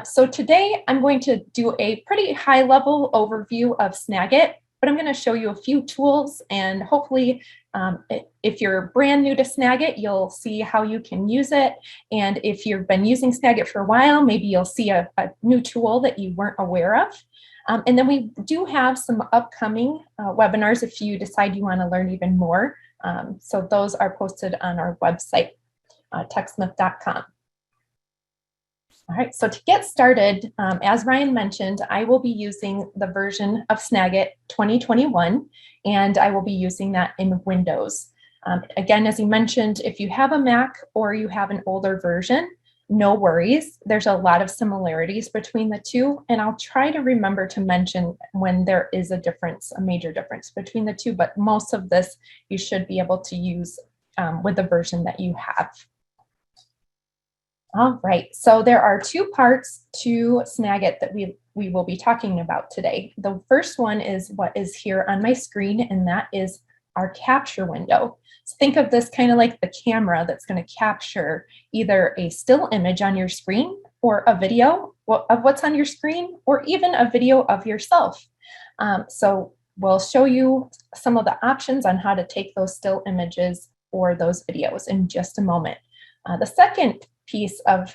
So today I'm going to do a pretty high level overview of Snagit, but I'm going to show you a few tools and hopefully if you're brand new to Snagit, you'll see how you can use it. And if you've been using Snagit for a while, maybe you'll see a new tool that you weren't aware of. And then we do have some upcoming webinars if you decide you want to learn even more. So those are posted on our website, techsmith.com. All right, so to get started, as Ryan mentioned, I will be using the version of Snagit 2021, and I will be using that in Windows. Again, as he mentioned, if you have a Mac or you have an older version, no worries. There's a lot of similarities between the two, and I'll try to remember to mention when there is a difference, a major difference between the two, but most of this you should be able to use with the version that you have. All right, so there are two parts to Snagit that we will be talking about today. The first one is what is here on my screen, and that is our capture window. So think of this kind of like the camera that's going to capture either a still image on your screen or a video of what's on your screen, or even a video of yourself. So we'll show you some of the options on how to take those still images or those videos in just a moment. The second piece of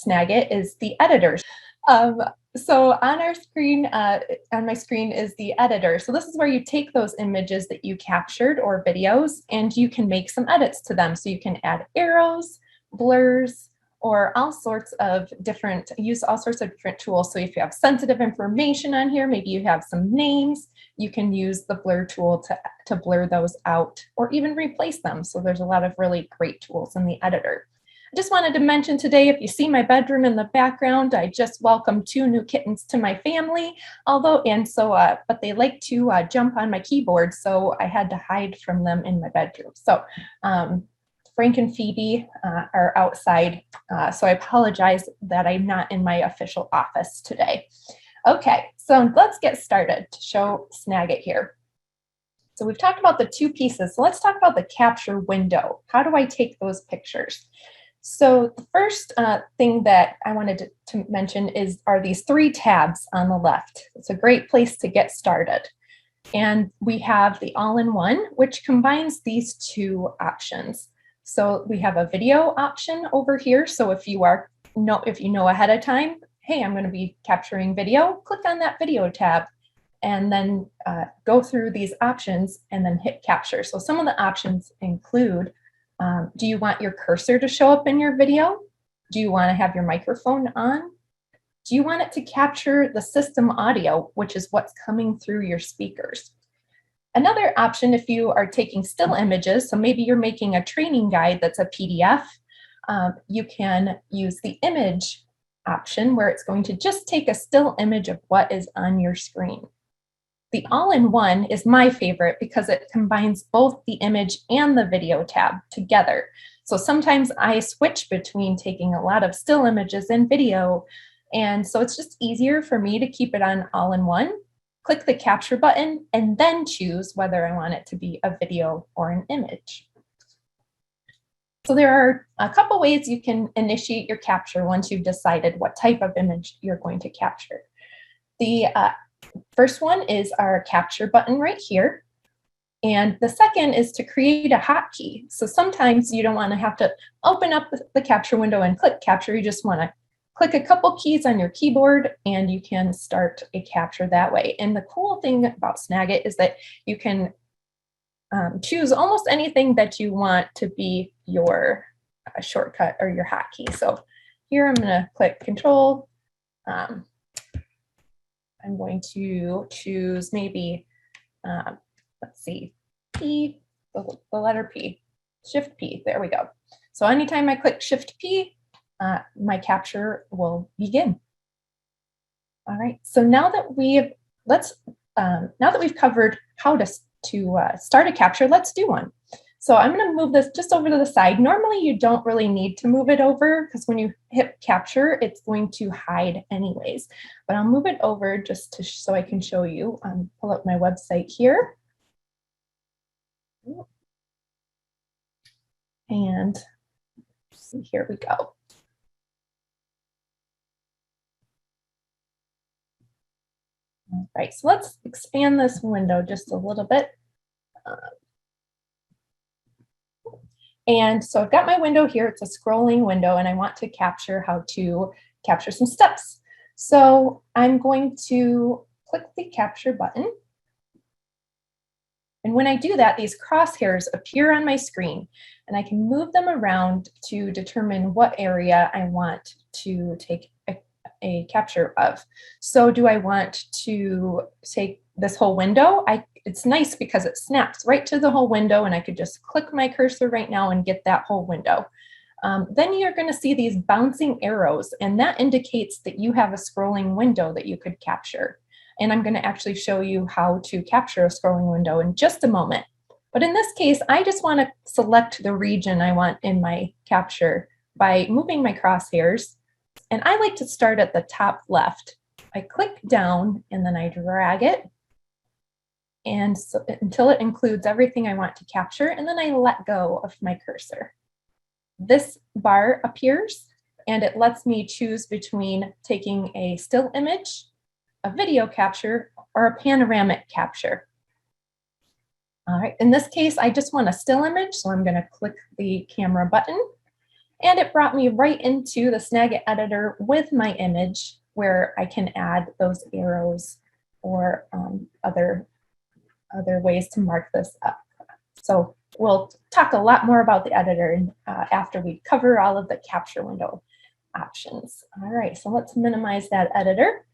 Snagit is the editors. So on our screen, on my screen is the editor. So this is where you take those images that you captured or videos and you can make some edits to them. So you can add arrows, blurs, or all sorts of different, use all sorts of different tools. So if you have sensitive information on here, maybe you have some names, you can use the blur tool to blur those out or even replace them. So there's a lot of really great tools in the editor. I just wanted to mention today, if you see my bedroom in the background, I just welcomed 2 new kittens to my family, but they like to jump on my keyboard, so I had to hide from them in my bedroom. So Frank and Phoebe are outside, so I apologize that I'm not in my official office today. Okay, so let's get started to show Snagit here. So we've talked about the two pieces, so let's talk about the capture window. How do I take those pictures? So the first thing that I wanted to mention are these 3 tabs on the left. It's a great place to get started. And we have the all-in-one, which combines these 2 options. So we have a video option over here. So if you know ahead of time, hey, I'm going to be capturing video, click on that video tab and then go through these options and then hit capture. So some of the options include, do you want your cursor to show up in your video? Do you want to have your microphone on? Do you want it to capture the system audio, which is what's coming through your speakers? Another option, if you are taking still images, so maybe you're making a training guide that's a PDF, you can use the image option where it's going to just take a still image of what is on your screen. The all-in-one is my favorite because it combines both the image and the video tab together. So sometimes I switch between taking a lot of still images and video, and so it's just easier for me to keep it on all-in-one. Click the capture button and then choose whether I want it to be a video or an image. So there are a couple ways you can initiate your capture once you've decided what type of image you're going to capture. The first one is our capture button right here. And the second is to create a hotkey. So sometimes you don't want to have to open up the capture window and click capture. You just want to click a couple keys on your keyboard and you can start a capture that way. And the cool thing about Snagit is that you can choose almost anything that you want to be your shortcut or your hotkey. So here I'm going to click Control. I'm going to choose maybe, let's see, P, the letter P, Shift P, there we go. So anytime I click Shift P, my capture will begin. All right, so now that we've covered how to start a capture, let's do one. So I'm going to move this just over to the side. Normally you don't really need to move it over because when you hit capture, it's going to hide anyways. But I'll move it over just so I can show you. Pull up my website here. And here we go. Right, so let's expand this window just a little bit. And so I've got my window here. It's a scrolling window, and I want to capture how to capture some steps. So I'm going to click the capture button. And when I do that, these crosshairs appear on my screen, and I can move them around to determine what area I want to take a capture of. So do I want to take this whole window? It's nice because it snaps right to the whole window, and I could just click my cursor right now and get that whole window. Then you're going to see these bouncing arrows, and that indicates that you have a scrolling window that you could capture. And I'm going to actually show you how to capture a scrolling window in just a moment. But in this case, I just want to select the region I want in my capture by moving my crosshairs. And I like to start at the top left. I click down and then I drag it and so, until it includes everything I want to capture, and then I let go of my cursor. This bar appears and it lets me choose between taking a still image, a video capture, or a panoramic capture. All right, in this case, I just want a still image, so I'm going to click the camera button, and it brought me right into the Snagit editor with my image where I can add those arrows or other ways to mark this up. So we'll talk a lot more about the editor after we cover all of the capture window options. All right, so let's minimize that editor.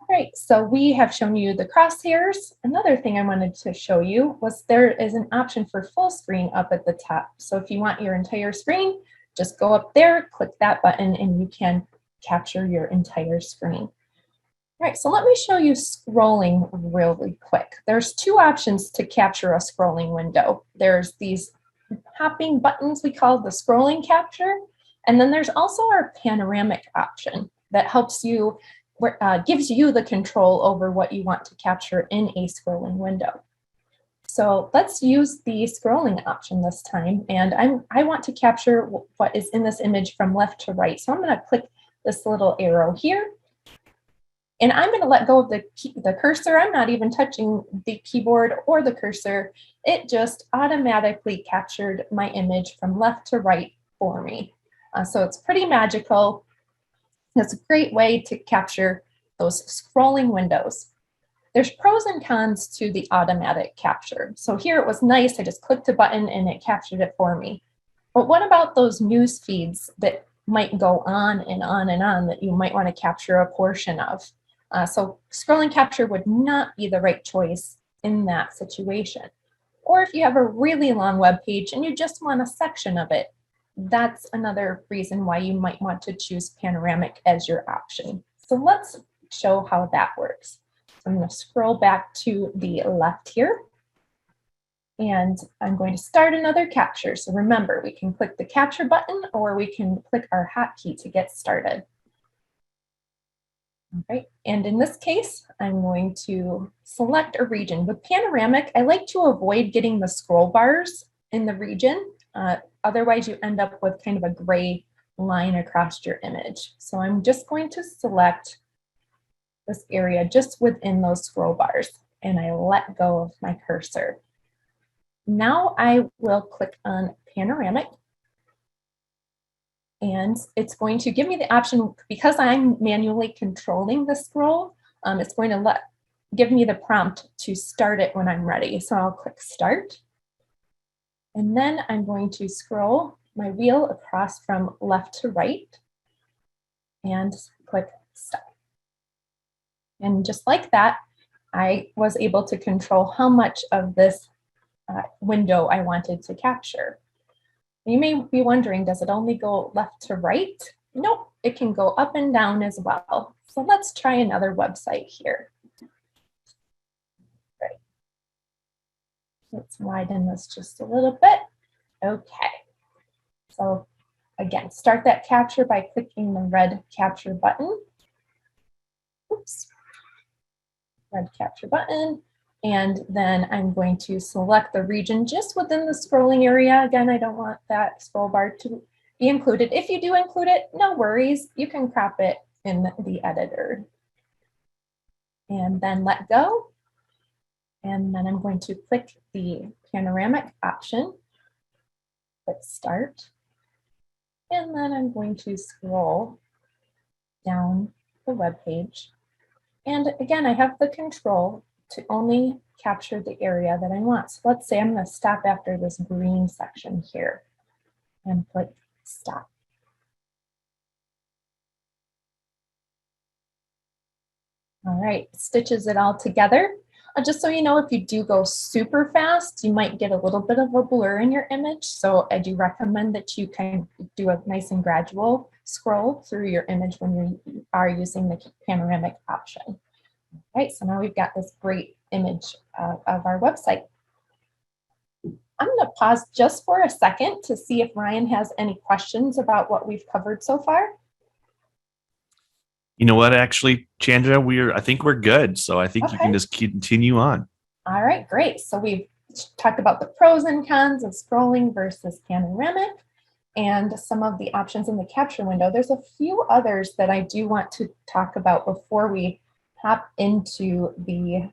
All right, so we have shown you the crosshairs. Another thing I wanted to show you was there is an option for full screen up at the top. So if you want your entire screen, just go up there, click that button, and you can capture your entire screen. All right, so let me show you scrolling really quick. There's two options to capture a scrolling window. There's these hopping buttons we call the scrolling capture, and then there's also our panoramic option that helps you gives you the control over what you want to capture in a scrolling window. So let's use the scrolling option this time, and I want to capture what is in this image from left to right. So I'm going to click this little arrow here, and I'm going to let go of the cursor. I'm not even touching the keyboard or the cursor. It just automatically captured my image from left to right for me. So it's pretty magical. It's a great way to capture those scrolling windows. There's pros and cons to the automatic capture. So here it was nice. I just clicked a button and it captured it for me. But what about those news feeds that might go on and on and on that you might want to capture a portion of? So scrolling capture would not be the right choice in that situation. Or if you have a really long web page and you just want a section of it, that's another reason why you might want to choose panoramic as your option. So let's show how that works. So I'm going to scroll back to the left here, and I'm going to start another capture. So remember, we can click the capture button or we can click our hotkey to get started. All right, and in this case, I'm going to select a region. With panoramic, I like to avoid getting the scroll bars in the region. Otherwise, you end up with kind of a gray line across your image. So I'm just going to select this area just within those scroll bars, and I let go of my cursor. Now I will click on panoramic, and it's going to give me the option, because I'm manually controlling the scroll, it's going to give me the prompt to start it when I'm ready. So I'll click start. And then I'm going to scroll my wheel across from left to right and click stop. And just like that, I was able to control how much of this window I wanted to capture. You may be wondering, does it only go left to right? Nope, it can go up and down as well. So let's try another website here. Right. Let's widen this just a little bit. Okay. So again, start that capture by clicking the red capture button. Oops. Red capture button. And then I'm going to select the region just within the scrolling area. Again, I don't want that scroll bar to be included. If you do include it, no worries. You can crop it in the editor. and then let go. And then I'm going to click the panoramic option, click start. And then I'm going to scroll down the web page. And again, I have the control to only capture the area that I want. So let's say I'm going to stop after this green section here and click stop. All right, stitches it all together. Just so you know, if you do go super fast, you might get a little bit of a blur in your image. So I do recommend that you kind of do a nice and gradual scroll through your image when you are using the panoramic option. All right, so now we've got this great image of our website. I'm going to pause just for a second to see if Ryan has any questions about what we've covered so far. You know what, actually, Chandra, I think we're good. So I think you can just continue on. All right, great. So we've talked about the pros and cons of scrolling versus panoramic and some of the options in the capture window. There's a few others that I do want to talk about before we hop into the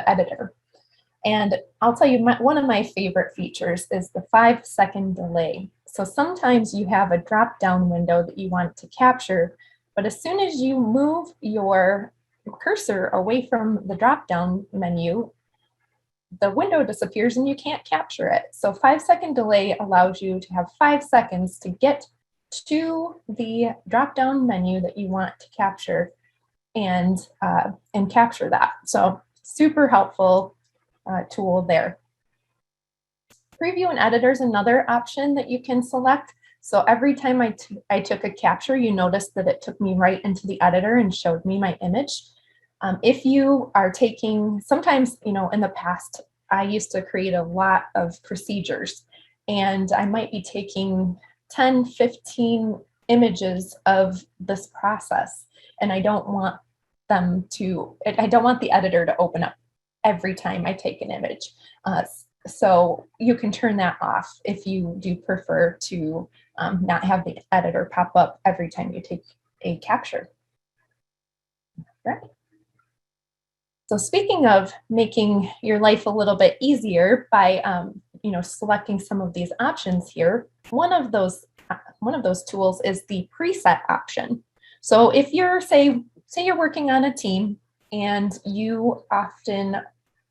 editor. And I'll tell you, one of my favorite features is the 5-second delay. So sometimes you have a drop-down window that you want to capture, but as soon as you move your cursor away from the drop-down menu, the window disappears and you can't capture it. So 5-second delay allows you to have 5 seconds to get to the drop-down menu that you want to capture and capture that. So super helpful tool there. Preview and editor is another option that you can select. So every time I took a capture, you notice that it took me right into the editor and showed me my image. If you are taking, sometimes, you know, in the past, I used to create a lot of procedures and I might be taking 10, 15 images of this process. And I don't want the editor to open up every time I take an image. So you can turn that off if you do prefer to not have the editor pop up every time you take a capture. Right. So speaking of making your life a little bit easier by selecting some of these options here, one of those tools is the preset option. So if you're say you're working on a team and you often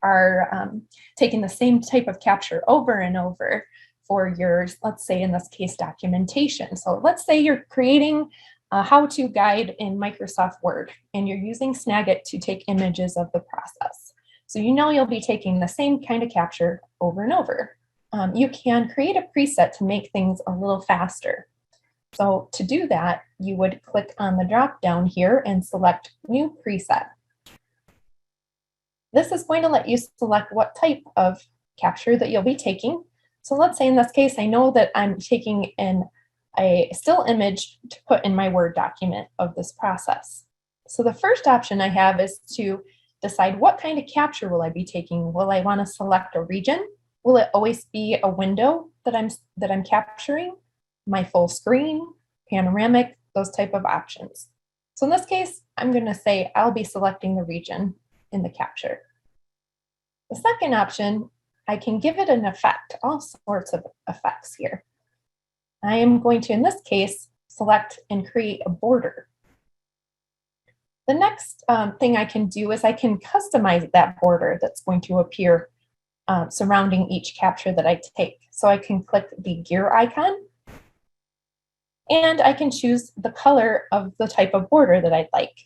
are taking the same type of capture over and over for your, let's say in this case, documentation. So let's say you're creating a how-to guide in Microsoft Word and you're using Snagit to take images of the process. So you know you'll be taking the same kind of capture over and over. You can create a preset to make things a little faster. So to do that, you would click on the drop down here and select New Preset. This is going to let you select what type of capture that you'll be taking. So let's say in this case, I know that I'm taking a still image to put in my Word document of this process. So the first option I have is to decide what kind of capture will I be taking. Will I want to select a region? Will it always be a window that I'm capturing? My full screen, panoramic, those type of options. So in this case, I'm going to say I'll be selecting the region in the capture. The second option, I can give it an effect, all sorts of effects here. I am going to, in this case, select and create a border. The next thing I can do is I can customize that border that's going to appear surrounding each capture that I take. So I can click the gear icon and I can choose the color of the type of border that I'd like.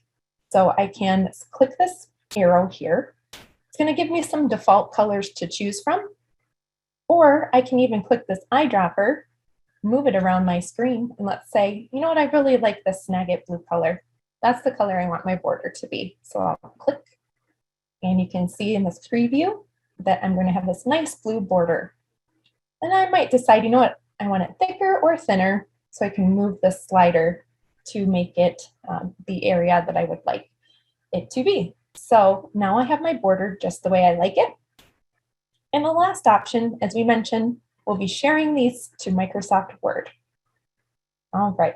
So I can click this arrow here. It's going to give me some default colors to choose from, or I can even click this eyedropper, move it around my screen, and let's say, you know what, I really like this Snagit blue color. That's the color I want my border to be. So I'll click, and you can see in this preview that I'm going to have this nice blue border. And I might decide, you know what, I want it thicker or thinner, so I can move the slider to make it the area that I would like it to be. So now I have my border just the way I like it. And the last option, as we mentioned, we'll be sharing these to Microsoft Word. All right.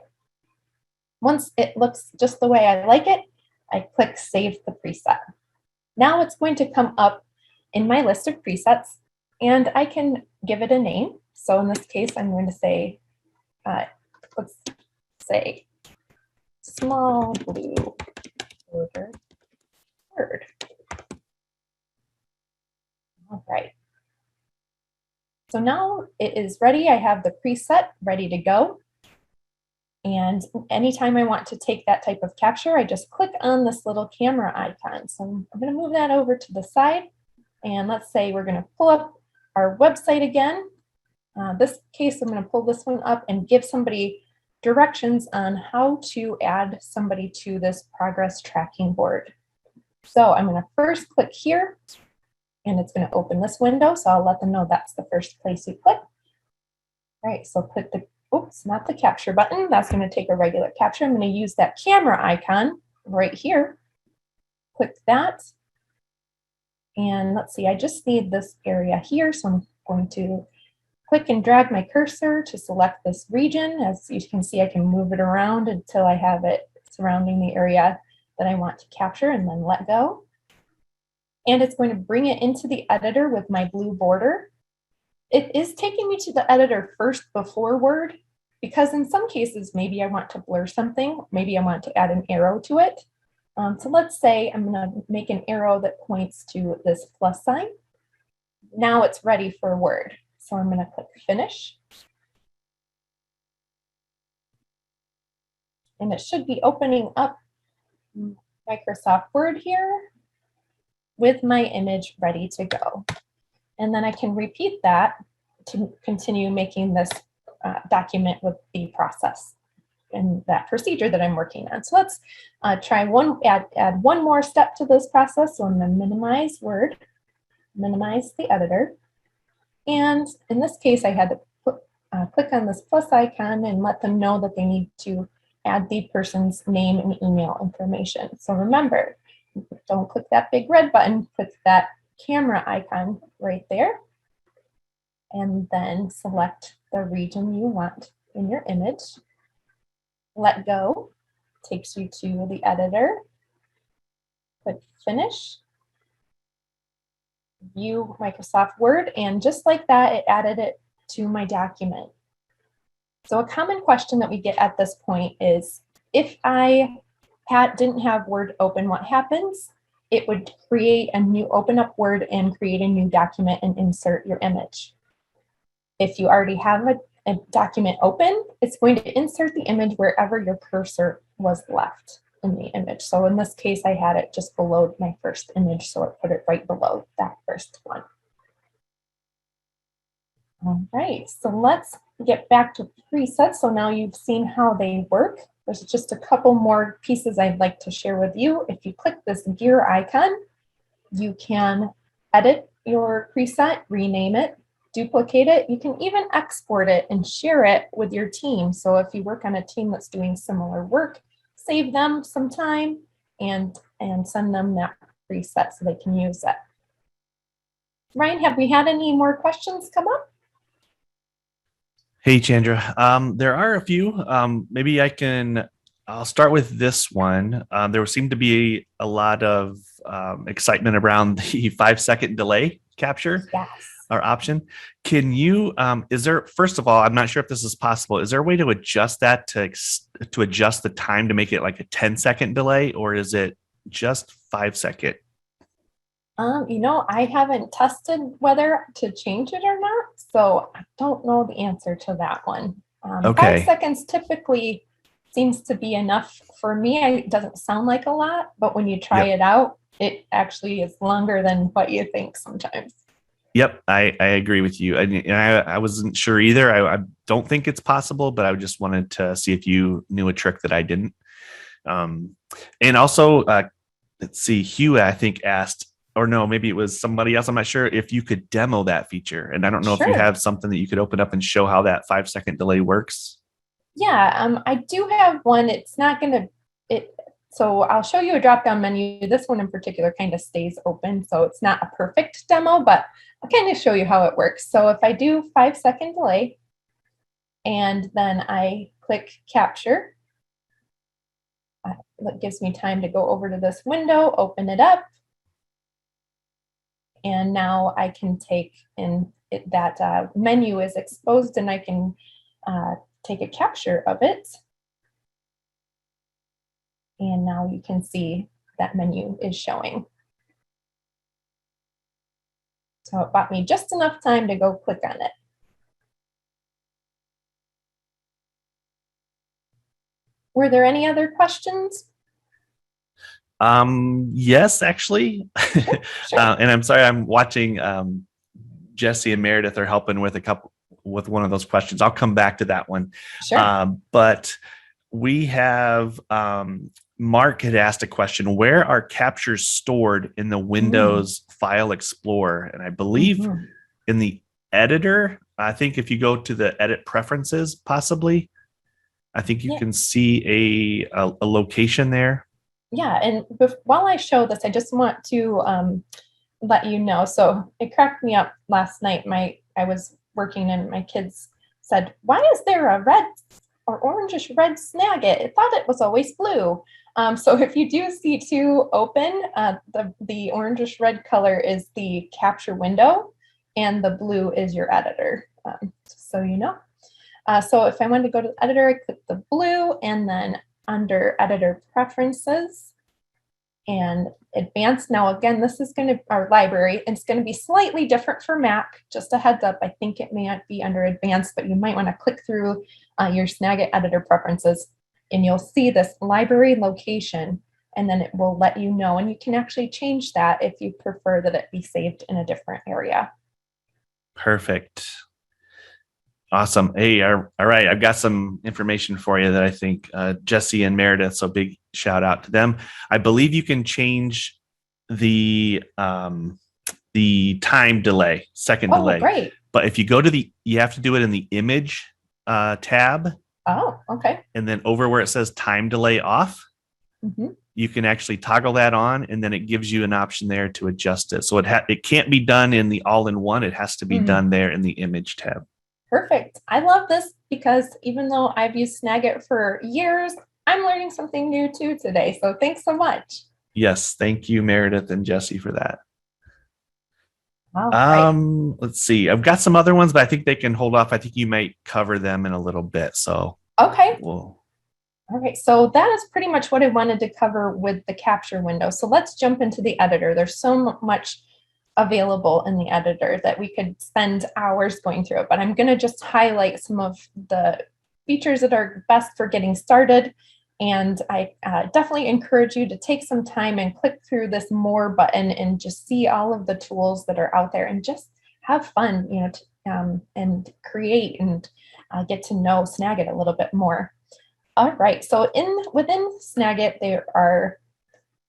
Once it looks just the way I like it, I click Save the Preset. Now it's going to come up in my list of presets, and I can give it a name. So in this case, I'm going to say, let's say, small blue border word. All right. So now it is ready. I have the preset ready to go. And anytime I want to take that type of capture, I just click on this little camera icon. So I'm going to move that over to the side. And let's say we're going to pull up our website again. This case, I'm going to pull this one up and give somebody directions on how to add somebody to this progress tracking board. So I'm going to first click here, and it's going to open this window. So I'll let them know that's the first place you click. All right, so click the, oops, not the capture button. That's going to take a regular capture. I'm going to use that camera icon right here. Click that. And let's see, I just need this area here. So I'm going to click and drag my cursor to select this region. As you can see, I can move it around until I have it surrounding the area that I want to capture, and then let go. And it's going to bring it into the editor with my blue border. It is taking me to the editor first before Word, because in some cases, maybe I want to blur something. Maybe I want to add an arrow to it. So let's say I'm going to make an arrow that points to this plus sign. Now it's ready for Word. So I'm going to click Finish. And it should be opening up Microsoft Word here with my image ready to go. And then I can repeat that to continue making this document with the process and that procedure that I'm working on. So let's try add one more step to this process. So I'm going to minimize Word, minimize the editor. And in this case, I had to click on this plus icon and let them know that they need to add the person's name and email information. So remember, don't click that big red button, click that camera icon right there, and then select the region you want in your image. Let go, takes you to the editor. Click Finish. View Microsoft Word, and just like that, it added it to my document. So a common question that we get at this point is, if I didn't have Word open, what happens? It would create a new, open up Word and create a new document and insert your image. If you already have a document open, it's going to insert the image wherever your cursor was left in the image. So in this case, I had it just below my first image, so it put it right below that first one. All right, so let's get back to presets. So now you've seen how they work. There's just a couple more pieces I'd like to share with you. If you click this gear icon, you can edit your preset, rename it, duplicate it. You can even export it and share it with your team. So if you work on a team that's doing similar work, save them some time and send them that preset so they can use it. Ryan, have we had any more questions come up? Hey, Chandra. There are a few. Maybe I'll start with this one. There seemed to be a lot of excitement around the 5-second delay capture. Yes. Our option. Can you, first of all, I'm not sure if this is possible. Is there a way to adjust that to adjust the time to make it like a 10-second delay, or is it just 5-second? I haven't tested whether to change it or not, so I don't know the answer to that one. Okay. 5 seconds typically seems to be enough for me. It doesn't sound like a lot, but when you try it out, it actually is longer than what you think sometimes. Yep, I agree with you. I wasn't sure either. I don't think it's possible, but I just wanted to see if you knew a trick that I didn't. And also, let's see, Hugh, I think, asked, or no, maybe it was somebody else. I'm not sure if you could demo that feature. And I don't know if you have something that you could open up and show how that 5-second delay works. Yeah, I do have one. It's not going to, so I'll show you a drop-down menu. This one in particular kind of stays open, so it's not a perfect demo, but I'll kind of show you how it works. So if I do 5-second delay, and then I click capture, that gives me time to go over to this window, open it up. And now I can take in that menu is exposed, and I can take a capture of it. And now you can see that menu is showing. So it bought me just enough time to go click on it. Were there any other questions? Yes, actually. Sure. And I'm sorry, I'm watching Jesse and Meredith are helping with one of those questions. I'll come back to that one. Sure. But we have Mark had asked a question: where are captures stored in the Windows File Explorer? And I believe in the editor. I think if you go to the edit preferences, possibly, I think you can see a location there. Yeah, and while I show this, I just want to let you know. So it cracked me up last night. I was working and my kids said, "Why is there a red or orangish red Snagit? I thought it was always blue." So if you do see two open, the orangish red color is the capture window, and the blue is your editor. So you know. So if I wanted to go to the editor, I click the blue, and then under editor preferences and advanced. Now, again, this is going to our library. It's going to be slightly different for Mac. Just a heads up. I think it may not be under advanced, but you might want to click through your Snagit editor preferences, and you'll see this library location, and then it will let you know. And you can actually change that if you prefer that it be saved in a different area. Perfect. Awesome. Hey, all right. I've got some information for you that I think Jesse and Meredith, so big shout out to them. I believe you can change the time delay, second delay. Great. But if you go to you have to do it in the image tab. Oh, okay. And then over where it says time delay off, you can actually toggle that on, and then it gives you an option there to adjust it. So it can't be done in the all-in-one. It has to be done there in the image tab. Perfect. I love this because even though I've used Snagit for years, I'm learning something new too today. So thanks so much. Yes. Thank you, Meredith and Jesse, for that. Right. Let's see. I've got some other ones, but I think they can hold off. I think you might cover them in a little bit. So okay. All right. So that is pretty much what I wanted to cover with the capture window. So let's jump into the editor. There's so much available in the editor that we could spend hours going through it, but I'm going to just highlight some of the features that are best for getting started. And I definitely encourage you to take some time and click through this more button and just see all of the tools that are out there and just have fun, and create and get to know Snagit a little bit more. All right. So within Snagit, there are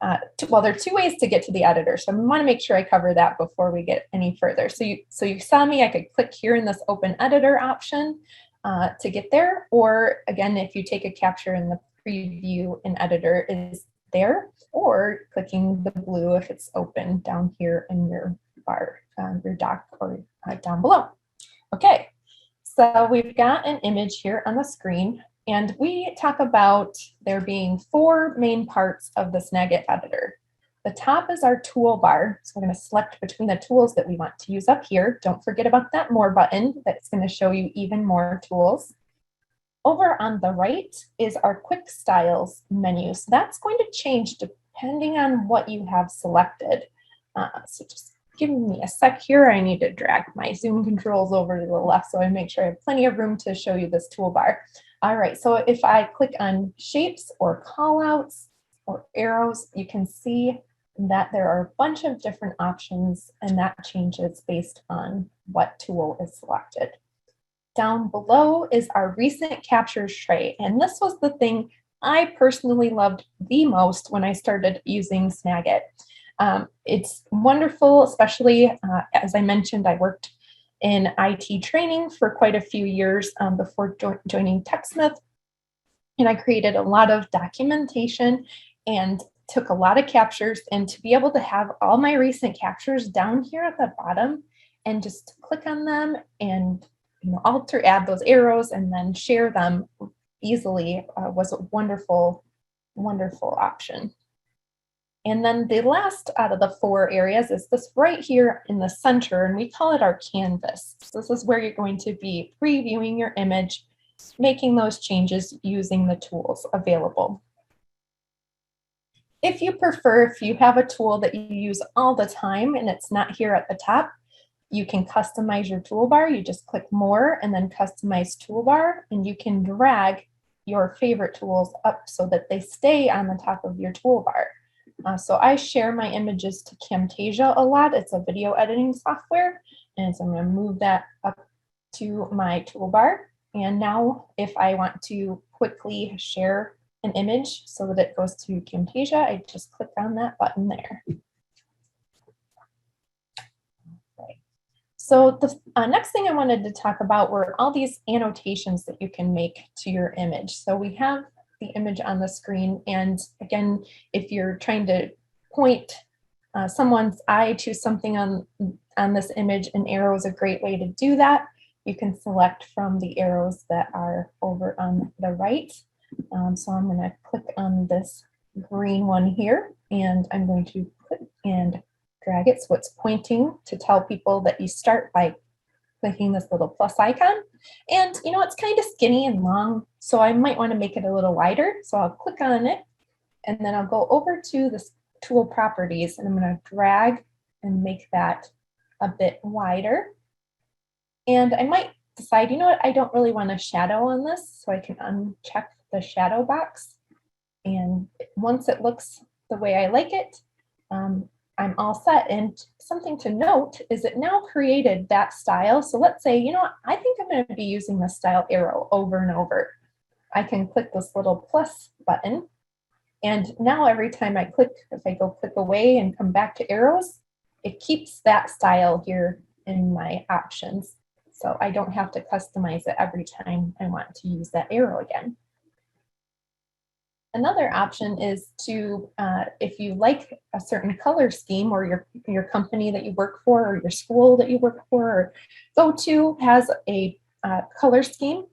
there are two ways to get to the editor. So I want to make sure I cover that before we get any further. So you saw me, I could click here in this open editor option to get there. Or again, if you take a capture in the preview in editor is there, or clicking the blue if it's open down here in your bar, your dock, or down below. Okay, so we've got an image here on the screen. And we talk about there being four main parts of the Snagit editor. The top is our toolbar. So we're going to select between the tools that we want to use up here. Don't forget about that more button. That's going to show you even more tools. Over on the right is our quick styles menu. So that's going to change depending on what you have selected. So just give me a sec here. I need to drag my zoom controls over to the left so I make sure I have plenty of room to show you this toolbar. All right, so if I click on shapes or callouts or arrows, you can see that there are a bunch of different options, and that changes based on what tool is selected. Down below is our recent captures tray, and this was the thing I personally loved the most when I started using Snagit. It's wonderful, especially as I mentioned, I worked in IT training for quite a few years before joining TechSmith. And I created a lot of documentation and took a lot of captures. And to be able to have all my recent captures down here at the bottom and just click on them and add those arrows and then share them easily was a wonderful wonderful option. And then the last out of the 4 areas is this right here in the center, and we call it our canvas. So this is where you're going to be previewing your image, making those changes using the tools available. If you prefer, if you have a tool that you use all the time and it's not here at the top, you can customize your toolbar. You just click more and then customize toolbar, and you can drag your favorite tools up so that they stay on the top of your toolbar. So I share my images to Camtasia a lot. It's a video editing software. And so I'm going to move that up to my toolbar. And now if I want to quickly share an image so that it goes to Camtasia, I just click on that button there. Right. So the next thing I wanted to talk about were all these annotations that you can make to your image. So we have the image on the screen. And again, if you're trying to point someone's eye to something on this image, an arrow is a great way to do that. You can select from the arrows that are over on the right. So I'm going to click on this green one here, and I'm going to click and drag it so it's pointing to tell people that you start by clicking this little plus icon. And you know, it's kind of skinny and long, so I might want to make it a little wider. So I'll click on it, and then I'll go over to this tool properties, and I'm going to drag and make that a bit wider. And I might decide, you know what, I don't really want a shadow on this, so I can uncheck the shadow box. And once it looks the way I like it, I'm all set. And something to note is it now created that style. So let's say, you know what, I think I'm going to be using the style arrow over and over. I can click this little plus button. And now every time I click, if I go click away and come back to arrows, it keeps that style here in my options. So I don't have to customize it every time I want to use that arrow again. Another option is to, if you like a certain color scheme, or your company that you work for, or your school that you work for or go to has a color scheme,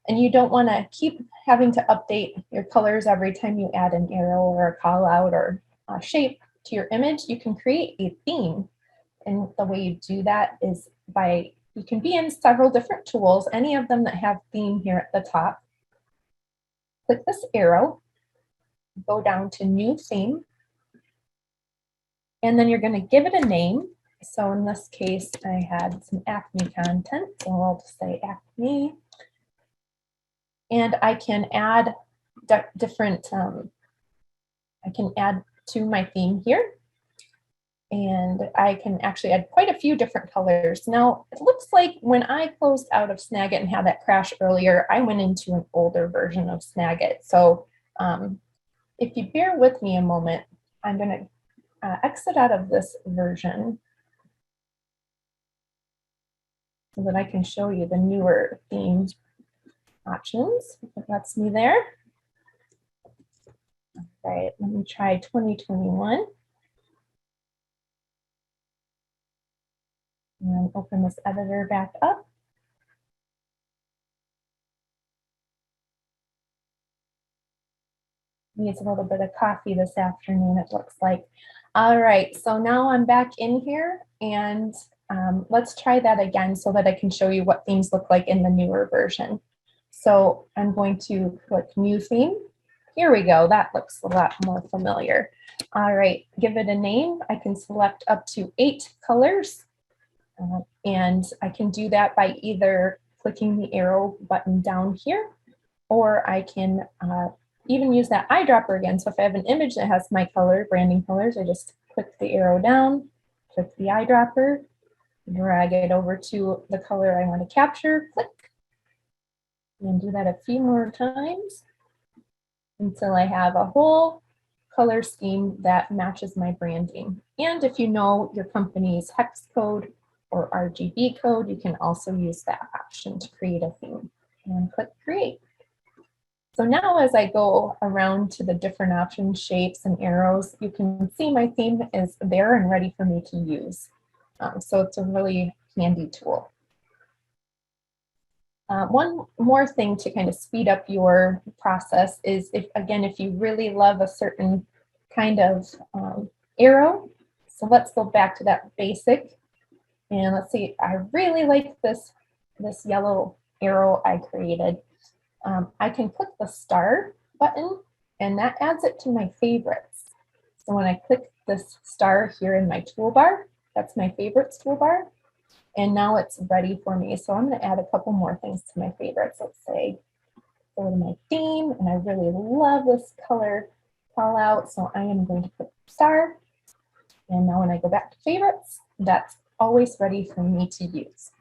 and you don't want to keep having to update your colors every time you add an arrow or a call out or a shape to your image, you can create a theme. And the way you do that is you can be in several different tools, any of them that have theme here at the top. Click this arrow, go down to new theme, and then you're going to give it a name. So in this case, I had some acne content, so I'll just say acne. And I can add different, I can add to my theme here. And I can actually add quite a few different colors. Now, it looks like when I closed out of Snagit and had that crash earlier, I went into an older version of Snagit. So if you bear with me a moment, I'm going to exit out of this version so that I can show you the newer theme options. That's me there. All right, let me try 2021. And open this editor back up. Needs a little bit of coffee this afternoon, it looks like. All right, so now I'm back in here, and let's try that again so that I can show you what themes look like in the newer version. So I'm going to click new theme. Here we go, that looks a lot more familiar. All right, give it a name. I can select up to 8 colors. And I can do that by either clicking the arrow button down here, or I can even use that eyedropper again. So if I have an image that has my color, branding colors, I just click the arrow down, click the eyedropper, drag it over to the color I want to capture, click, and do that a few more times until I have a whole color scheme that matches my branding. And if you know your company's hex code or RGB code, you can also use that option to create a theme, and click create. So now as I go around to the different options, shapes and arrows, you can see my theme is there and ready for me to use. So it's a really handy tool. One more thing to kind of speed up your process is if you really love a certain kind of arrow. So let's go back to that basic. And let's see, I really like this yellow arrow I created. I can click the star button and that adds it to my favorites. So when I click this star here in my toolbar, that's my favorites toolbar. And now it's ready for me. So I'm going to add a couple more things to my favorites. Let's say go to my theme, and I really love this color call out. So I am going to put star. And now when I go back to favorites, that's always ready for me to use.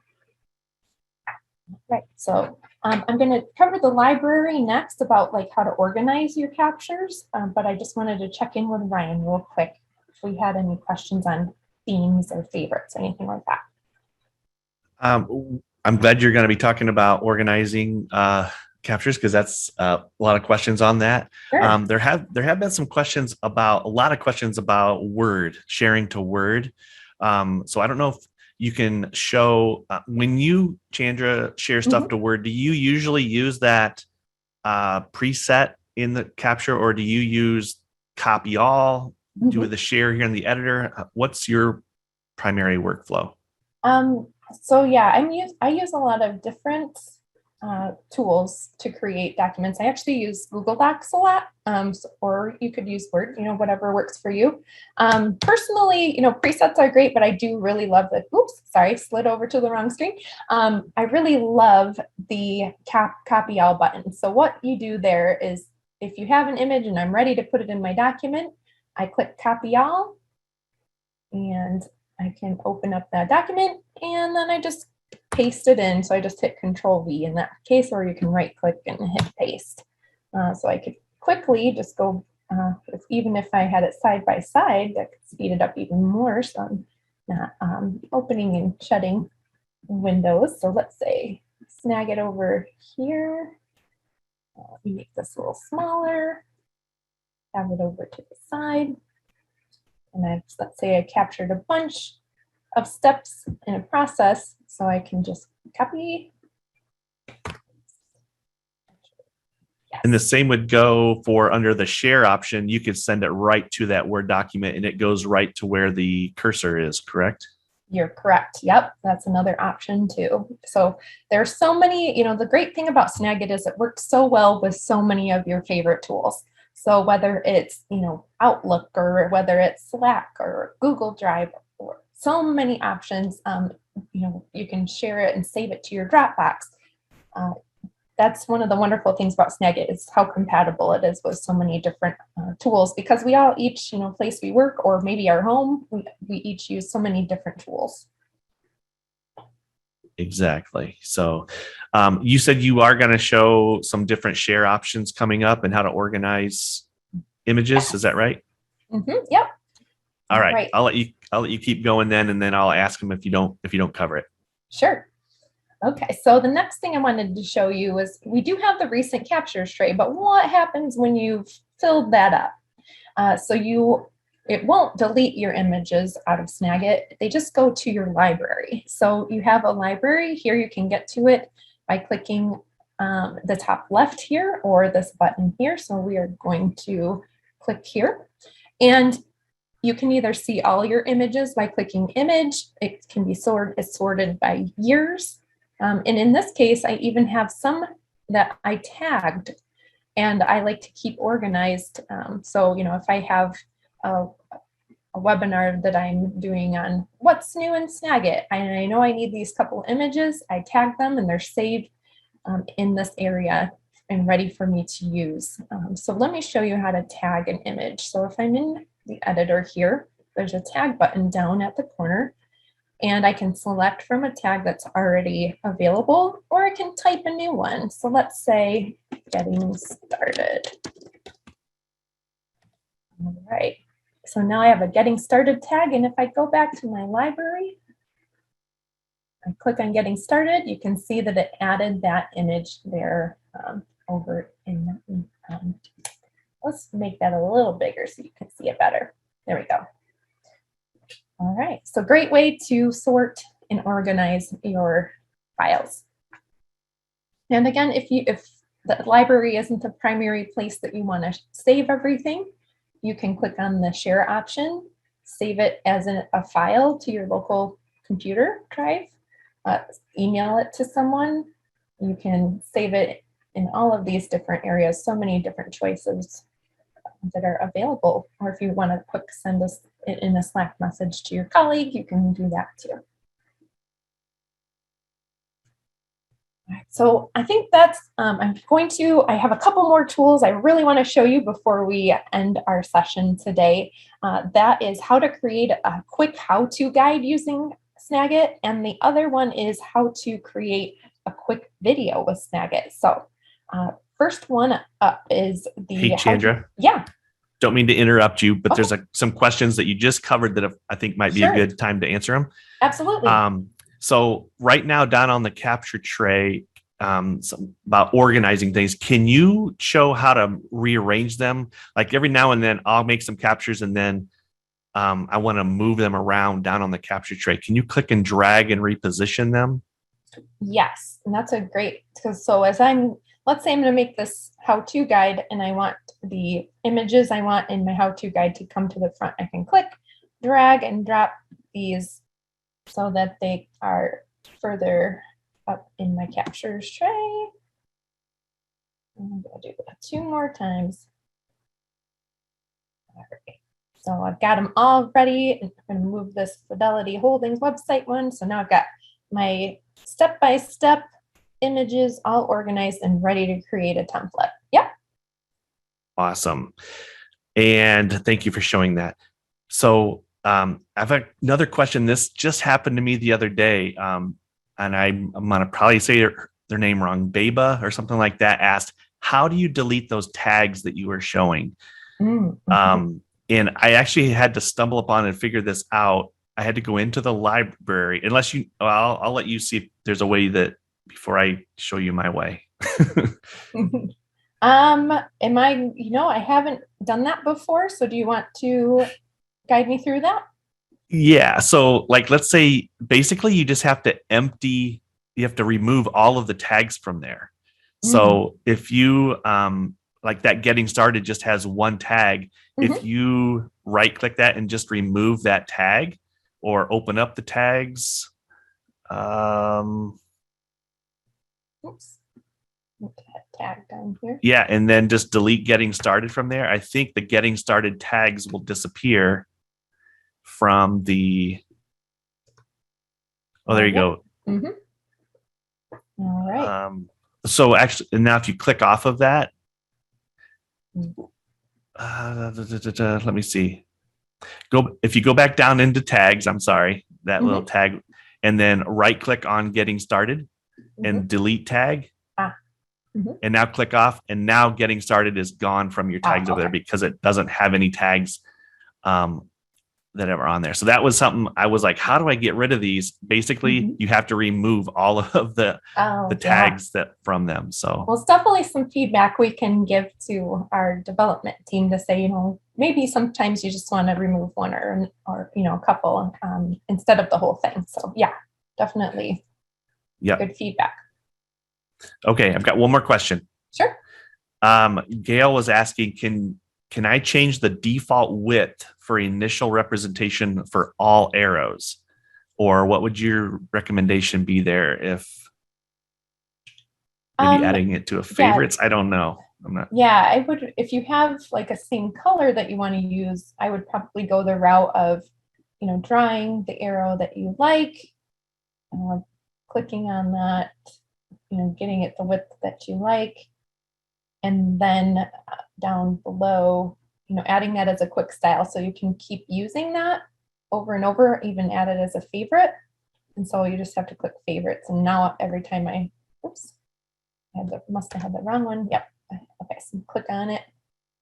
Right, so I'm going to cover the library next about like how to organize your captures, but I just wanted to check in with Ryan real quick if we had any questions on themes or favorites, anything like that. I'm glad you're going to be talking about organizing captures because that's a lot of questions on that. Sure. There have been some questions about a lot of questions about Word, sharing to Word. So I don't know if you can show when you, Chandra, share stuff to Word, do you usually use that preset in the capture, or do you use copy all, do the share here in the editor? What's your primary workflow? So yeah, I use a lot of different tools to create documents. I actually use Google Docs a lot, or you could use Word, whatever works for you. Personally, presets are great, but I do really love the, oops, sorry, slid over to the wrong screen. I really love the copy all button. So what you do there is if you have an image and I'm ready to put it in my document, I click copy all and I can open up that document and then I just paste it in. So I just hit Control V in that case, or you can right click and hit paste. So I could quickly just go, even if I had it side by side, that could speed it up even more. So I'm not opening and shutting windows. So let's say snag it over here. Let me make this a little smaller. Have it over to the side. And let's say I captured a bunch of steps in a process, so I can just copy. Yes. And the same would go for under the share option. You could send it right to that Word document and it goes right to where the cursor is, correct? You're correct. Yep, that's another option too. So there's so many, the great thing about Snagit is it works so well with so many of your favorite tools. So whether it's, Outlook or whether it's Slack or Google Drive or so many options, you can share it and save it to your Dropbox. That's one of the wonderful things about Snagit is how compatible it is with so many different tools, because we all each, place we work or maybe our home, we each use so many different tools. Exactly. So you said you are going to show some different share options coming up and how to organize images. Yes. Is that right? Yep. All right. I'll let you keep going then, and then I'll ask them if you don't cover it. Sure. Okay, so the next thing I wanted to show you is we do have the recent captures tray, but what happens when you've filled that up? It won't delete your images out of Snagit. They just go to your library. So you have a library here. You can get to it by clicking the top left here or this button here. So we are going to click here. And you can either see all your images by clicking image. It can be sorted by years. And in this case, I even have some that I tagged and I like to keep organized. So, if I have a webinar that I'm doing on what's new in Snagit, and I know I need these couple images, I tag them and they're saved in this area and ready for me to use. So let me show you how to tag an image. So if I'm in the editor here, there's a tag button down at the corner. And I can select from a tag that's already available, or I can type a new one. So let's say getting started. All right, so now I have a getting started tag. And if I go back to my library, I click on getting started, you can see that it added that image there over in, let's make that a little bigger so you can see it better. There we go. All right, so great way to sort and organize your files. And again, if the library isn't the primary place that you want to save everything, you can click on the share option, save it as a file to your local computer drive, email it to someone. You can save it in all of these different areas, so many different choices that are available. Or if you want to quick send us in a Slack message to your colleague, you can do that too. So I think that's, I have a couple more tools I really want to show you before we end our session today. That is how to create a quick how-to guide using Snagit. And the other one is how to create a quick video with Snagit. So first one up is the— Hey, Chandra. Yeah. Don't mean to interrupt you, but there's some questions that you just covered that I think might be a good time to answer them. Absolutely. So right now down on the capture tray, about organizing things, can you show how to rearrange them? Like every now and then I'll make some captures and then I want to move them around down on the capture tray. Can you click and drag and reposition them? Yes, and that's a great, so let's say I'm going to make this how-to guide and I want the images I want in my how-to guide to come to the front. I can click, drag, and drop these so that they are further up in my captures tray. I'm going to do that 2 more times. All right. So I've got them all ready. I'm going to move this Fidelity Holdings website one. So now I've got my step-by-step images all organized and ready to create a template. Yep. Awesome. And thank you for showing that. So I have another question. This just happened to me the other day. And I'm going to probably say their name wrong. Beba or something like that asked, how do you delete those tags that you were showing? Mm-hmm. And I actually had to stumble upon and figure this out. I had to go into the library, unless you, I'll let you see if there's a way that before I show you my way. I haven't done that before. So do you want to guide me through that? Yeah. So like, let's say basically you just have to you have to remove all of the tags from there. Mm-hmm. So if you, like that getting started just has one tag. Mm-hmm. If you right click that and just remove that tag or open up the tags, oops. Tag down here. Yeah, and then just delete getting started from there. I think the getting started tags will disappear from the. Oh, there you go. Mm-hmm. All right. So actually, now if you click off of that, let me see. If you go back down into tags, I'm sorry, that little tag, and then right click on getting started and delete tag. And now click off, and now getting started is gone from your tags over there because it doesn't have any tags that are on there. So that was something I was like, how do I get rid of these? Basically, you have to remove all of the tags that from them. So well, it's definitely some feedback we can give to our development team to say, maybe sometimes you just want to remove one or a couple instead of the whole thing. So yeah, definitely good feedback. Okay, I've got one more question. Sure. Gail was asking, can I change the default width for initial representation for all arrows? Or what would your recommendation be there if maybe adding it to a favorites? Yeah. I don't know. I'm not. Yeah, I would, if you have like a same color that you want to use, I would probably go the route of, drawing the arrow that you like, clicking on that, getting it the width that you like, and then down below, adding that as a quick style so you can keep using that over and over, even add it as a favorite. And so you just have to click favorites. And now every time must have had the wrong one. Yep. Okay, so click on it.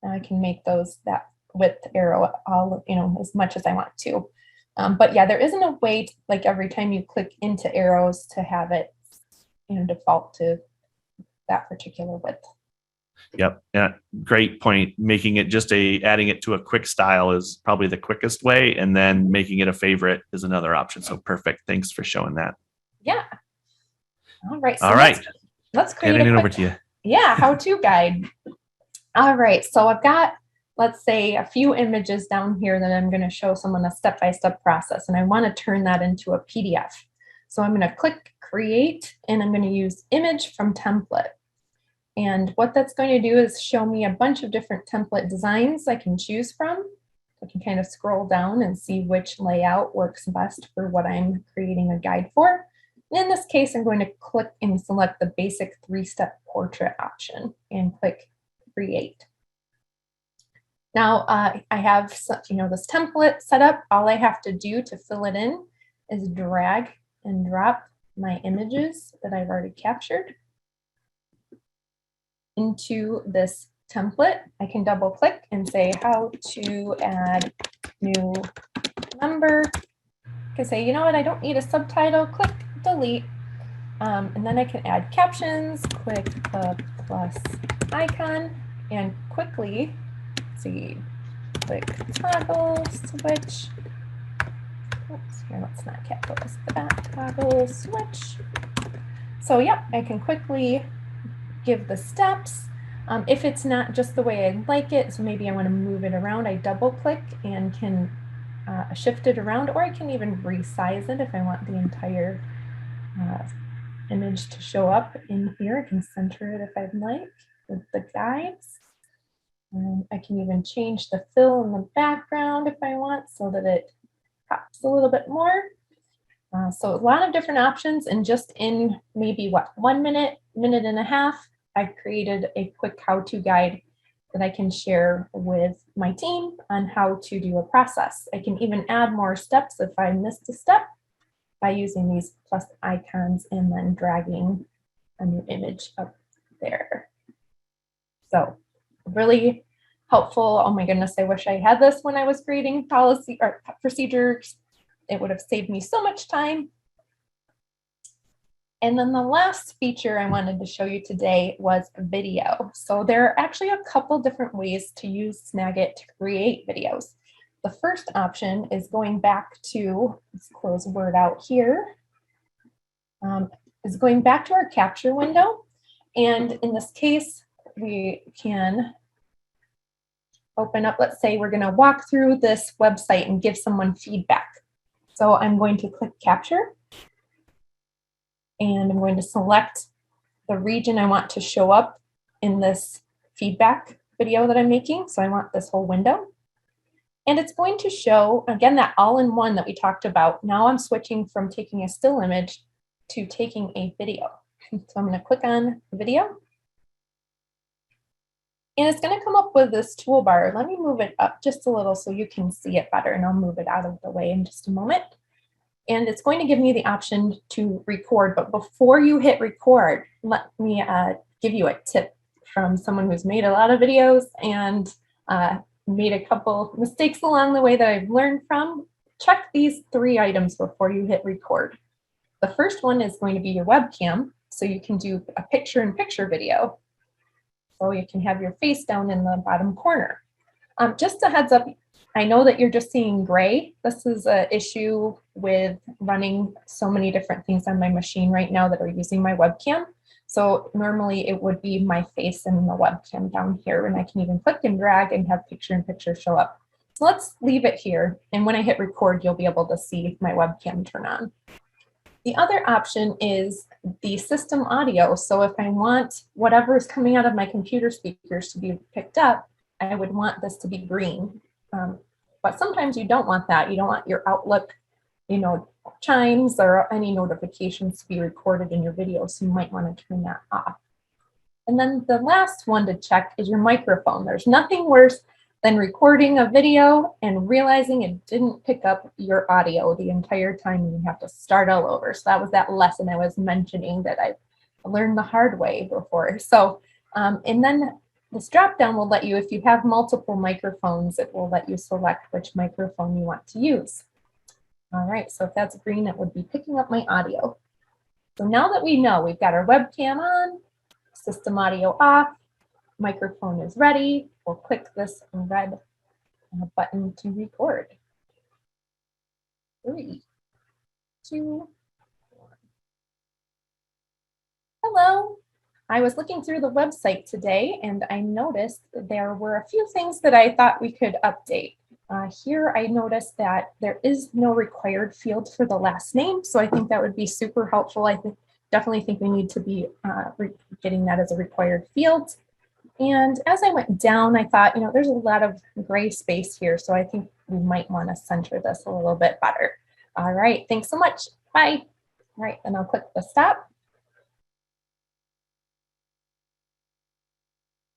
Now I can make that width arrow all, as much as I want to. But yeah, there isn't a way to, like every time you click into arrows to have it, default to that particular width. Yep. Yeah. Great point. Making it adding it to a quick style is probably the quickest way. And then making it a favorite is another option. So perfect. Thanks for showing that. Yeah. All right. So all right. let's create Handing a it quick, over to you. yeah, how-to guide. All right, so I've got, let's say, a few images down here that I'm going to show someone a step-by-step process, and I want to turn that into a PDF. So I'm going to click create, and I'm going to use image from template. And what that's going to do is show me a bunch of different template designs I can choose from. I can kind of scroll down and see which layout works best for what I'm creating a guide for. In this case, I'm going to click and select the basic 3-step portrait option and click create. Now I have this template set up. All I have to do to fill it in is drag and drop my images that I've already captured into this template. I can double click and say how to add new member. I can say, you know what, I don't need a subtitle, click delete. And then I can add captions, click the plus icon, and quickly, click toggle switch. Oops, here, let's not capitalize that, toggle switch. So yeah, I can quickly give the steps. If it's not just the way I like it, so maybe I want to move it around, I double click and can shift it around, or I can even resize it if I want the entire image to show up in here. I can center it if I'd like with the guides. I can even change the fill in the background if I want so that it pops a little bit more. So a lot of different options, and just in maybe 1 minute, minute and a half, I've created a quick how-to guide that I can share with my team on how to do a process. I can even add more steps if I missed a step by using these plus icons and then dragging a new image up there. So really helpful. Oh my goodness, I wish I had this when I was creating policy or procedures. It would have saved me so much time. And then the last feature I wanted to show you today was video. So there are actually a couple different ways to use Snagit to create videos. The first option is going back to, let's close Word out here, is going back to our capture window. And in this case, we can open up, let's say we're going to walk through this website and give someone feedback. So I'm going to click capture, and I'm going to select the region I want to show up in this feedback video that I'm making. So I want this whole window. And it's going to show, again, that all-in-one that we talked about. Now I'm switching from taking a still image to taking a video. So I'm going to click on video. And it's going to come up with this toolbar. Let me move it up just a little so you can see it better, and I'll move it out of the way in just a moment. And it's going to give me the option to record. But before you hit record, let me give you a tip from someone who's made a lot of videos and made a couple mistakes along the way that I've learned from. Check these 3 items before you hit record. The first one is going to be your webcam, so you can do a picture-in-picture video. So you can have your face down in the bottom corner. Just a heads up, I know that you're just seeing gray. This is an issue with running so many different things on my machine right now that are using my webcam. So normally it would be my face and the webcam down here, and I can even click and drag and have picture-in-picture show up. So let's leave it here, and when I hit record, you'll be able to see my webcam turn on. The other option is the system audio. So if I want whatever is coming out of my computer speakers to be picked up, I would want this to be green. But sometimes you don't want that. You don't want your Outlook, chimes or any notifications to be recorded in your video. So you might want to turn that off. And then the last one to check is your microphone. There's nothing worse than recording a video and realizing it didn't pick up your audio the entire time and you have to start all over. So that was that lesson I was mentioning that I learned the hard way before. So, and then this drop down will let you, if you have multiple microphones, it will let you select which microphone you want to use. All right, so if that's green, it would be picking up my audio. So now that we know we've got our webcam on, system audio off, microphone is ready, we'll click this red button to record. 3, 2, 1. Hello, I was looking through the website today and I noticed there were a few things that I thought we could update. Here I noticed that there is no required field for the last name, so I think that would be super helpful. Definitely think we need to be getting that as a required field. And as I went down, I thought, there's a lot of gray space here, so I think we might want to center this a little bit better. All right, thanks so much. Bye. All right, then I'll click the stop.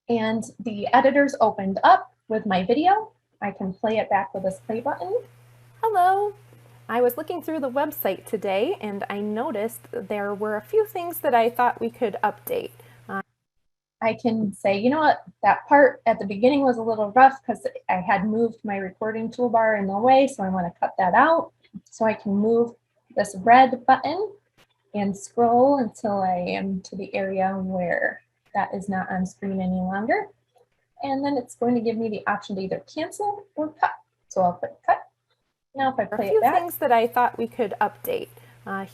And the editor's opened up with my video. I can play it back with this play button. Hello. I was looking through the website today and I noticed there were a few things that I thought we could update. I can say, you know what, that part at the beginning was a little rough because I had moved my recording toolbar in the way, so I want to cut that out. So I can move this red button and scroll until I am to the area where that is not on screen any longer. And then it's going to give me the option to either cancel or cut. So I'll click cut. Now if I play it back. A few things that I thought we could update.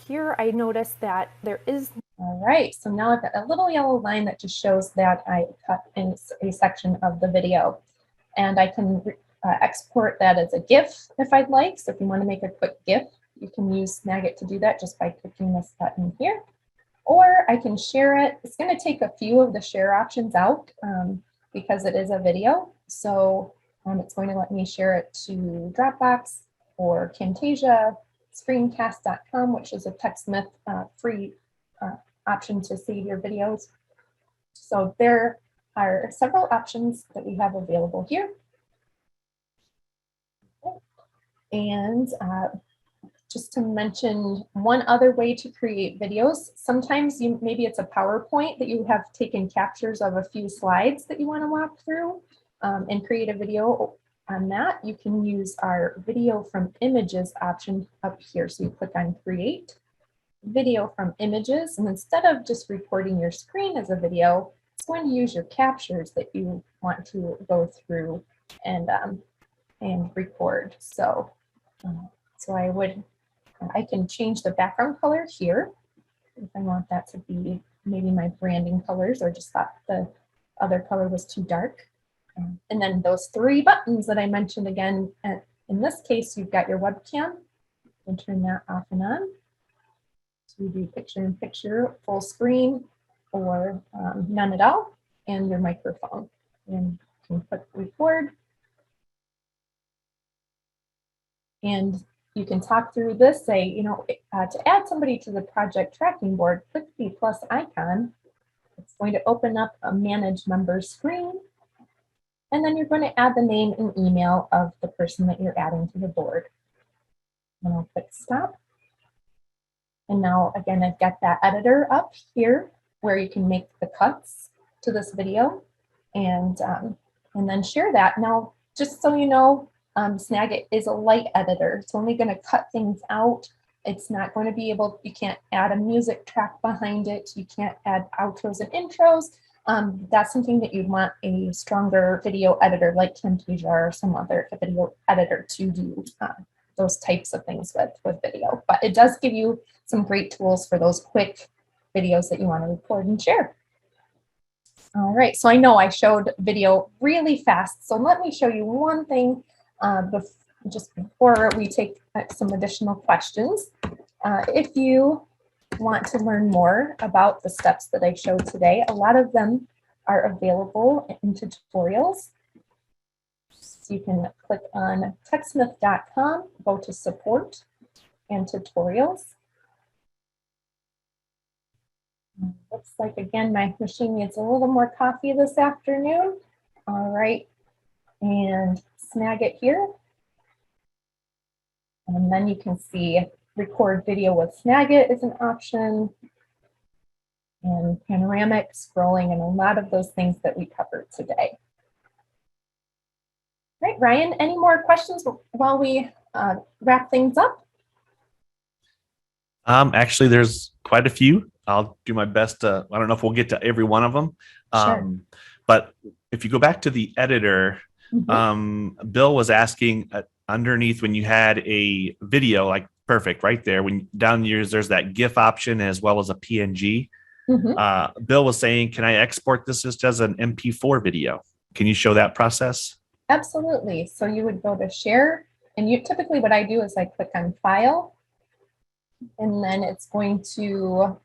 Here I noticed that there is. All right, so now I've got a little yellow line that just shows that I cut in a section of the video. And I can export that as a GIF if I'd like. So if you want to make a quick GIF, you can use Snagit to do that just by clicking this button here. Or I can share it. It's going to take a few of the share options out because it is a video. So it's going to let me share it to Dropbox or Camtasia, Screencast.com, which is a TechSmith free option to save your videos. So there are several options that we have available here. And just to mention one other way to create videos, sometimes maybe it's a PowerPoint that you have taken captures of a few slides that you want to walk through and create a video on that. You can use our video from images option up here. So you click on create video from images, and instead of just recording your screen as a video, it's going to use your captures that you want to go through and record. So I can change the background color here if I want that to be maybe my branding colors, or just thought the other color was too dark. And then those three buttons that I mentioned again, in this case, you've got your webcam. You can turn that off and on. So you do picture-in-picture, full screen, or none at all, and your microphone. And you can click record. And you can talk through this, say, to add somebody to the project tracking board, click the plus icon. It's going to open up a manage members screen. And then you're going to add the name and email of the person that you're adding to the board. And I'll click stop. And now, again, I've got that editor up here where you can make the cuts to this video and then share that. Now, just so you know, Snagit is a light editor. It's only going to cut things out. It's not going to be able, you can't add a music track behind it. You can't add outros and intros. That's something that you'd want a stronger video editor like Camtasia or some other video editor to do those types of things with video. But it does give you some great tools for those quick videos that you want to record and share. All right, so I know I showed video really fast. So let me show you one thing just before we take some additional questions. If you want to learn more about the steps that I showed today, a lot of them are available in tutorials. So you can click on techsmith.com, go to support and tutorials. Looks like, again, my machine needs a little more coffee this afternoon. All right, and Snagit here. And then you can see record video with Snagit is an option, and panoramic, scrolling, and a lot of those things that we covered today. All right, Ryan, any more questions while we wrap things up? Actually, there's quite a few. I'll do my best to, I don't know if we'll get to every one of them. Sure. But if you go back to the editor, Bill was asking underneath when you had a video, like perfect right there, when down yours, there's that GIF option as well as a PNG. Bill was saying, can I export this just as an MP4 video? Can you show that process? Absolutely. So you would go to share, and you typically what I do is I click on file, and then it's going to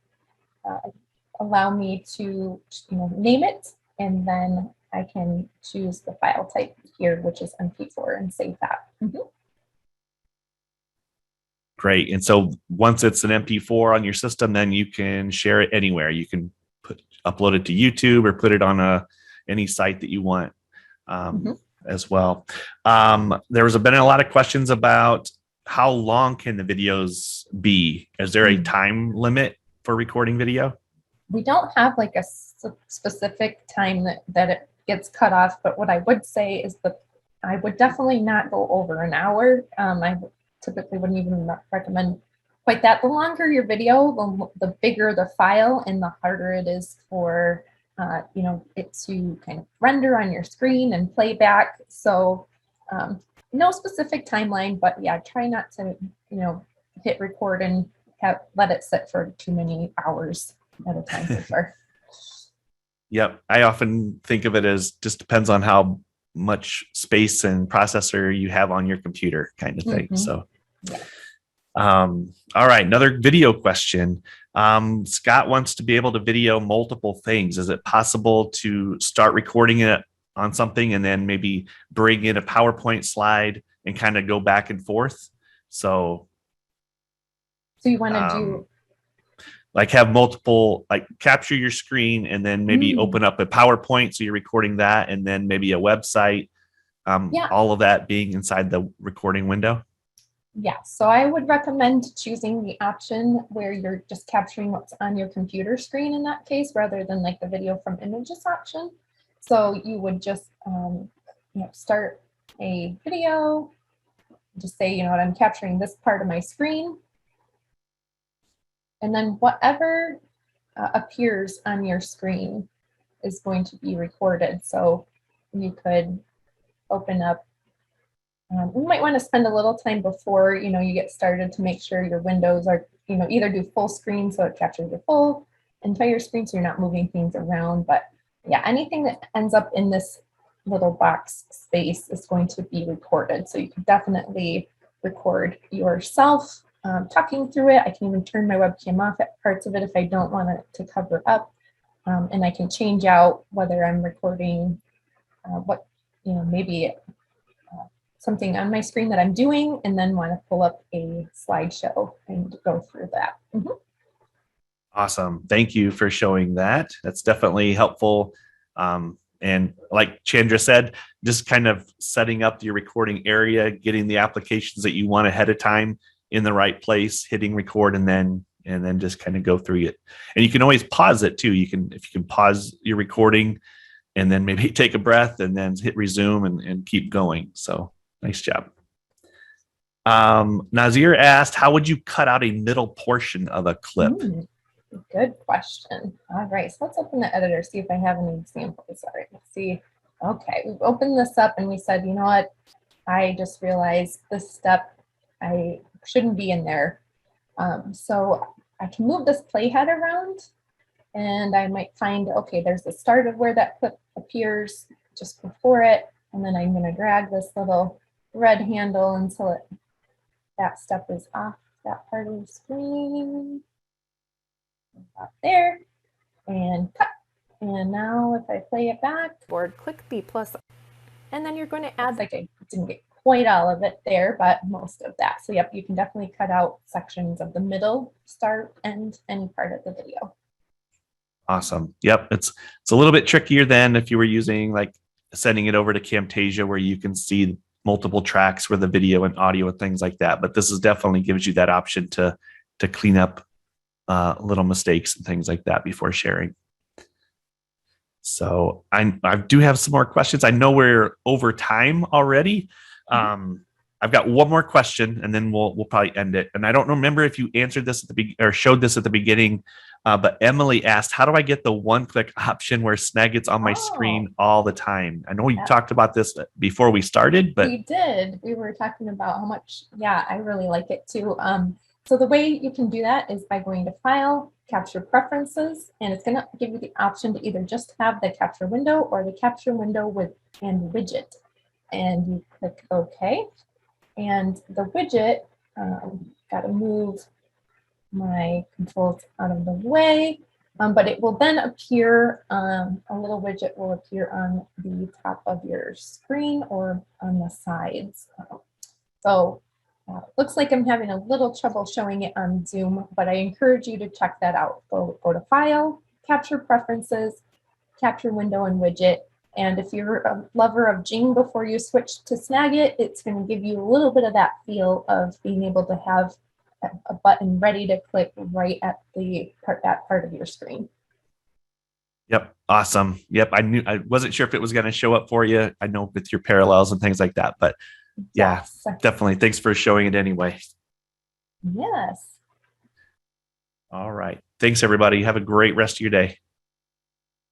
allow me to name it, and then I can choose the file type here, which is MP4, and save that. Great. And so once it's an MP4 on your system, then you can share it anywhere. You can upload it to YouTube or put it on any site that you want as well. There has been a lot of questions about how long can the videos be? Is there a time limit for recording video? We don't have like a specific time that it gets cut off, but what I would say is that I would definitely not go over an hour. I typically wouldn't even recommend quite that. The longer your video, the bigger the file and the harder it is for it to kind of render on your screen and play back. So no specific timeline, but yeah, try not to hit record and let it sit for too many hours at a time for sure. Yep. I often think of it as just depends on how much space and processor you have on your computer kind of thing. So, yeah. All right. Another video question. Scott wants to be able to video multiple things. Is it possible to start recording it on something and then maybe bring in a PowerPoint slide and kind of go back and forth? So you want to do like have multiple, like capture your screen and then maybe open up a PowerPoint. So you're recording that and then maybe a website, all of that being inside the recording window. Yeah, so I would recommend choosing the option where you're just capturing what's on your computer screen in that case, rather than like the video from images option. So you would just start a video, just say, I'm capturing this part of my screen. And then whatever appears on your screen is going to be recorded. So you could open up, you might want to spend a little time before you get started to make sure your windows are, either do full screen so it captures your full entire screen so you're not moving things around. But yeah, anything that ends up in this little box space is going to be recorded. So you can definitely record yourself talking through it. I can even turn my webcam off at parts of it if I don't want it to cover up. And I can change out whether I'm recording maybe something on my screen that I'm doing, and then want to pull up a slideshow and go through that. Awesome. Thank you for showing that. That's definitely helpful. And like Chandra said, just kind of setting up your recording area, getting the applications that you want ahead of time in the right place, hitting record, and then just kind of go through it. And you can always pause it too. If you can pause your recording and then maybe take a breath and then hit resume and keep going. So nice job. Nazir asked, how would you cut out a middle portion of a clip? Good question. All right, so let's open the editor, see if I have any examples. All right, let's see. Okay, we've opened this up and we said, you know what? I just realized this step, I shouldn't be in there. So I can move this playhead around and I might find, okay, there's the start of where that clip appears just before it. And then I'm gonna drag this little red handle until that step is off that part of the screen. Up there and cut. And now if I play it back, or click B+, and then you're going to add, like I didn't get quite all of it there, but most of that. So yep, you can definitely cut out sections of the middle, start, and any part of the video. Awesome. Yep, it's a little bit trickier than if you were using like sending it over to Camtasia where you can see multiple tracks for the video and audio and things like that. But this is definitely gives you that option to clean up little mistakes and things like that before sharing. So I do have some more questions. I know we're over time already. I've got one more question and then we'll probably end it. And I don't remember if you answered this at the or showed this at the beginning, but Emily asked, how do I get the one-click option where Snagit's on my screen all the time? I know you talked about this before we started, but we did. We were talking about how much, I really like it too. So the way you can do that is by going to File, capture preferences, and it's going to give you the option to either just have the capture window or the capture window with and widget. And you click OK. And the widget, got to move my controls out of the way, but it will then appear, a little widget will appear on the top of your screen or on the sides. So looks like I'm having a little trouble showing it on Zoom, but I encourage you to check that out. Go to File, Capture Preferences, Capture Window and Widget. And if you're a lover of Jing before you switch to Snagit, it's going to give you a little bit of that feel of being able to have a button ready to click right at that part of your screen. Yep. Awesome. Yep. I wasn't sure if it was going to show up for you. I know with your parallels and things like that, but yeah, yes. Definitely. Thanks for showing it anyway. Yes. All right. Thanks, everybody. Have a great rest of your day.